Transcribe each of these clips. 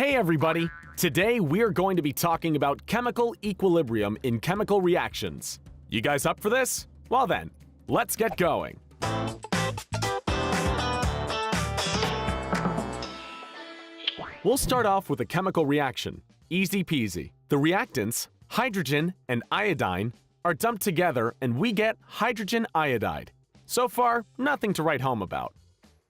Hey everybody! Today we're going to be talking about chemical equilibrium in chemical reactions. You guys up for this? Well then, let's get going. We'll start off with a chemical reaction. Easy peasy. The reactants, hydrogen and iodine, are dumped together and we get hydrogen iodide. So far, nothing to write home about.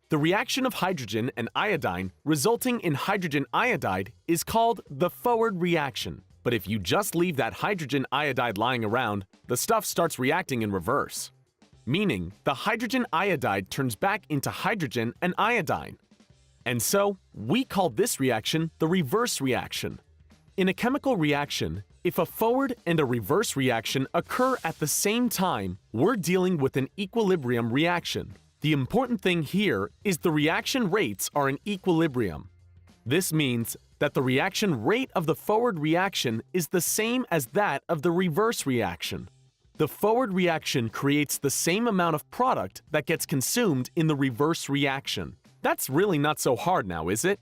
The reaction of hydrogen and iodine resulting in hydrogen iodide is called the forward reaction. But if you just leave that hydrogen iodide lying around, the stuff starts reacting in reverse. Meaning, the hydrogen iodide turns back into hydrogen and iodine. And so, we call this reaction the reverse reaction. In a chemical reaction, if a forward and a reverse reaction occur at the same time, we're dealing with an equilibrium reaction. The important thing here is the reaction rates are in equilibrium. This means that the reaction rate of the forward reaction is the same as that of the reverse reaction. The forward reaction creates the same amount of product that gets consumed in the reverse reaction. That's really not so hard now, is it?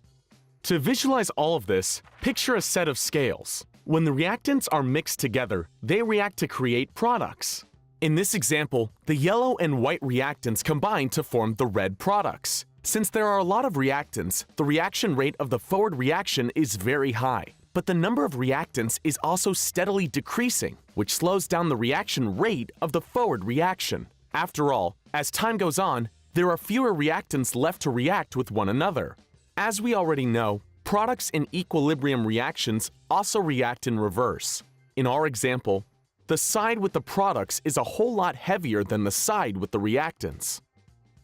To visualize all of this, picture a set of scales. When the reactants are mixed together, they react to create products. In this example, the yellow and white reactants combine to form the red products. Since there are a lot of reactants, the reaction rate of the forward reaction is very high. But the number of reactants is also steadily decreasing, which slows down the reaction rate of the forward reaction. After all, as time goes on, there are fewer reactants left to react with one another. As we already know, products in equilibrium reactions also react in reverse. In our example, the side with the products is a whole lot heavier than the side with the reactants.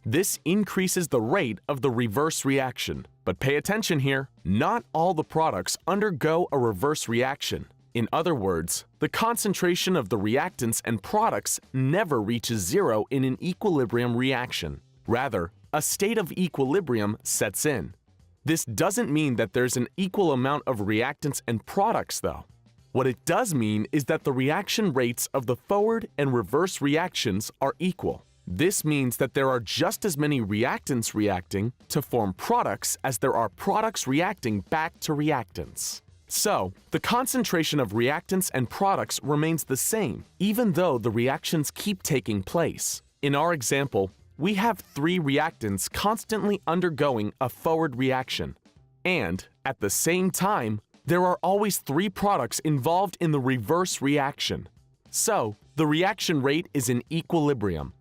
This increases the rate of the reverse reaction. But pay attention here, not all the products undergo a reverse reaction. In other words, the concentration of the reactants and products never reaches zero in an equilibrium reaction. Rather, a state of equilibrium sets in. This doesn't mean that there's an equal amount of reactants and products though. What it does mean is that the reaction rates of the forward and reverse reactions are equal. This means that there are just as many reactants reacting to form products as there are products reacting back to reactants. So, the concentration of reactants and products remains the same, even though the reactions keep taking place. In our example, we have 3 reactants constantly undergoing a forward reaction. And, at the same time, there are always 3 products involved in the reverse reaction. So, the reaction rate is in equilibrium.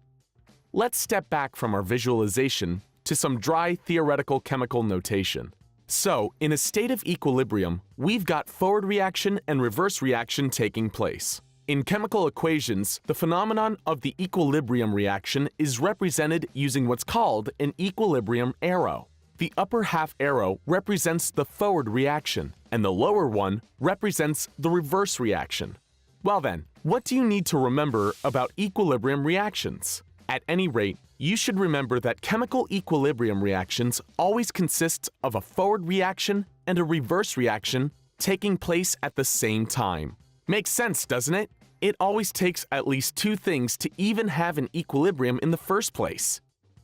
Let's step back from our visualization to some dry theoretical chemical notation. So, in a state of equilibrium, we've got forward reaction and reverse reaction taking place. In chemical equations, the phenomenon of the equilibrium reaction is represented using what's called an equilibrium arrow. The upper half arrow represents the forward reaction, and the lower one represents the reverse reaction. Well then, what do you need to remember about equilibrium reactions? At any rate, you should remember that chemical equilibrium reactions always consist of a forward reaction and a reverse reaction taking place at the same time. Makes sense, doesn't it? It always takes at least 2 things to even have an equilibrium in the first place.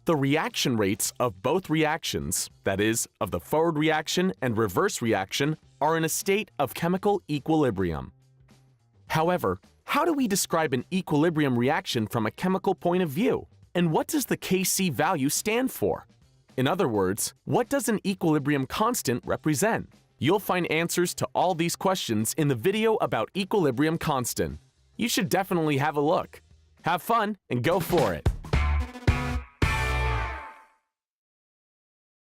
The reaction rates of both reactions, that is, of the forward reaction and reverse reaction, are in a state of chemical equilibrium. However, how do we describe an equilibrium reaction from a chemical point of view? And what does the Kc value stand for? In other words, what does an equilibrium constant represent? You'll find answers to all these questions in the video about equilibrium constant. You should definitely have a look. Have fun and go for it!